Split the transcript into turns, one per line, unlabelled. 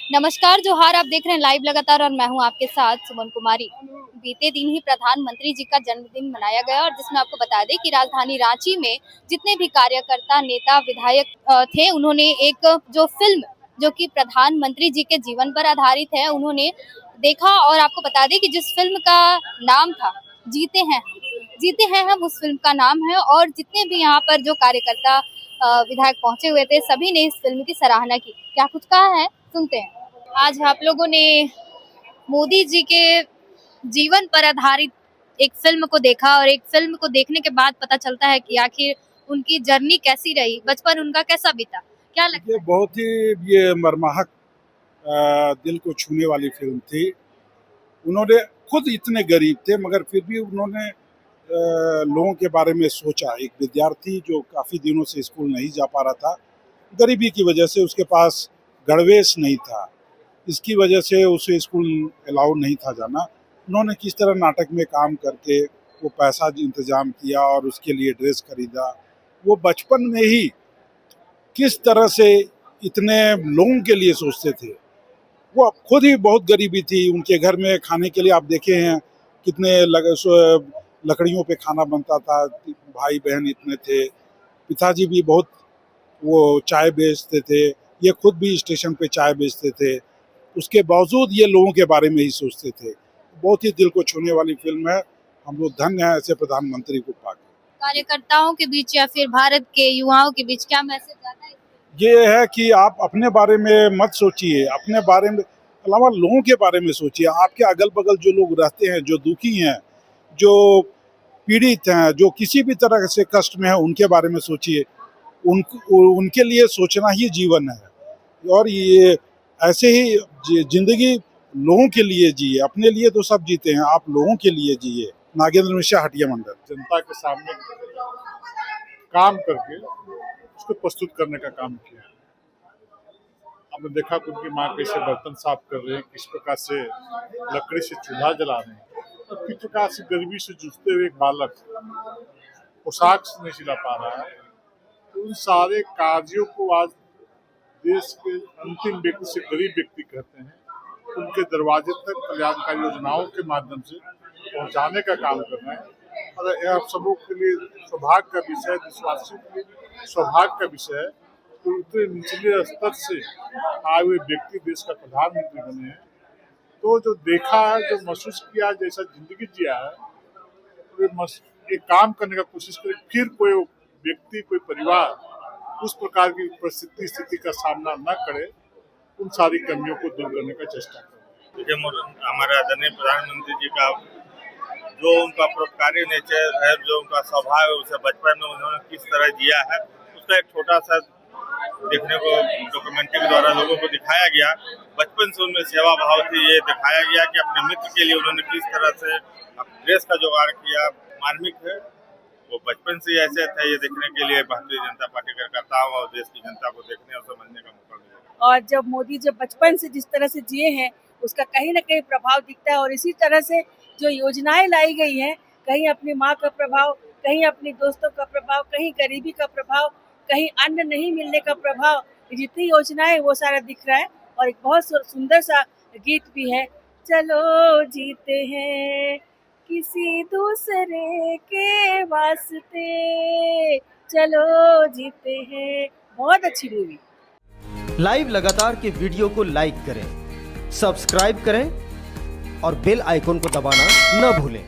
नमस्कार, जोहार। आप देख रहे हैं लाइव लगातार और मैं हूं आपके साथ सुमन कुमारी। बीते दिन ही प्रधानमंत्री जी का जन्मदिन मनाया गया और जिसमें आपको बता दें कि राजधानी रांची में जितने भी कार्यकर्ता, नेता, विधायक थे, उन्होंने एक जो फिल्म जो कि प्रधानमंत्री जी के जीवन पर आधारित है, उन्होंने देखा। और आपको बता दें कि जिस फिल्म का नाम था जीते हैं, जीते हैं हम, उस फिल्म का नाम है। और जितने भी यहाँ पर जो कार्यकर्ता, विधायक पहुंचे हुए थे, सभी ने इस फिल्म की सराहना की। क्या कुछ कहा है, सुनते हैं। आज आप लोगों ने मोदी जी के जीवन पर आधारित एक फिल्म को देखा और एक फिल्म को देखने के बाद पता चलता है कि आखिर उनकी जर्नी कैसी रही, बचपन उनका कैसा बीता। क्या लगता
ये बहुत ही ये मर्माहक दिल को छूने वाली फिल्म थी। उन्होंने खुद इतने गरीब थे मगर फिर भी उन्होंने लोगों के बारे में सोचा। एक विद्यार्थी जो काफ़ी दिनों से स्कूल नहीं जा पा रहा था, गरीबी की वजह से उसके पास गणवेश नहीं था, इसकी वजह से उसे स्कूल अलाउ नहीं था जाना। उन्होंने किस तरह नाटक में काम करके वो पैसा इंतजाम किया और उसके लिए ड्रेस खरीदा। वो बचपन में ही किस तरह से इतने लोगों के लिए सोचते थे। वो खुद ही बहुत गरीबी थी। उनके घर में खाने के लिए आप देखे हैं कितने लकड़ियों पे खाना बनता था। भाई बहन इतने थे। पिताजी भी बहुत वो चाय बेचते थे, ये खुद भी स्टेशन पे चाय बेचते थे। उसके बावजूद ये लोगों के बारे में ही सोचते थे। बहुत ही दिल को छूने वाली फिल्म है। हम लोग धन्य हैं ऐसे प्रधानमंत्री को पाकर।
कार्यकर्ताओं के बीच या फिर भारत के युवाओं के बीच क्या मैसेज जाता है?
ये है कि आप अपने बारे में मत सोचिए, अपने बारे में अलावा लोगों के बारे में सोचिए। आपके अगल बगल जो लोग रहते हैं, जो दुखी हैं, जो पीड़ित हैं, जो किसी भी तरह से कष्ट में हैं, उनके बारे में सोचिए। उनके लिए सोचना ही जीवन है। और ये ऐसे ही जिंदगी लोगों के लिए जिए। अपने लिए तो सब जीते हैं, आप लोगों के लिए जिए। नागेंद्र मिश्रा, हटिया मंडल।
जनता के सामने काम करके उसको प्रस्तुत करने का काम किया। आपने देखा कि उनकी माँ कैसे बर्तन साफ कर रहे हैं, किस प्रकार से लकड़ी से चूल्हा जला रहे हैं, और किस प्रकार से गरीबी से जूझते हुए एक बालक पोशाक नहीं सिला पा रहा है। तो उन सारे कार्यों को आज देश के अंतिम व्यक्ति से गरीब व्यक्ति कहते हैं, उनके दरवाजे तक कल्याणकारी योजनाओं के माध्यम से पहुंचाने का काम कर रहे हैं। और यह आप सबों के लिए सौभाग्य का विषय है, देशवासियों के लिए सौभाग्य का विषय है तो इतने निचले स्तर से आए हुए व्यक्ति देश का प्रधानमंत्री बने हैं। तो जो देखा है, जो महसूस किया, जैसा जिंदगी जिया है, एक काम करने का कोशिश करे, फिर कोई व्यक्ति, कोई परिवार उस प्रकार की परिस्थिति स्थिति का सामना न करे, उन सारी कमियों को दूर करने का चेष्टा करें।
हमारे आदरणीय प्रधानमंत्री जी का जो उनका परोपकारी नेचर है, जो उनका स्वभाव है, उसे बचपन में उन्होंने किस तरह जिया है, उसका एक छोटा सा देखने को डॉक्यूमेंट्री के द्वारा लोगों को दिखाया गया। बचपन से उनमें सेवा भाव थी। ये दिखाया गया कि अपने मित्र के लिए उन्होंने किस तरह से ड्रेस का जुगाड़ किया। मार्मिक है, वो बचपन से ऐसे थे। ये देखने के लिए भारतीय जनता पार्टी कार्यकर्ताओं और देश की जनता को देखने और समझने का मौका मिलेगा।
और जब मोदी जब बचपन से जिस तरह से जिए हैं, उसका कहीं ना कहीं प्रभाव दिखता है। और इसी तरह से जो योजनाएं लाई गई हैं, कहीं अपनी माँ का प्रभाव, कहीं अपने दोस्तों का प्रभाव, कहीं गरीबी का प्रभाव, कहीं अन्न नहीं मिलने का प्रभाव, जितनी योजनाएं वो सारा दिख रहा है। और एक बहुत सुंदर सा गीत भी है, चलो जीते हैं किसी दूसरे के वास्ते, चलो जीते हैं। बहुत अच्छी मूवी।
लाइव लगातार के वीडियो को लाइक करें, सब्सक्राइब करें और बेल आइकॉन को दबाना न भूलें।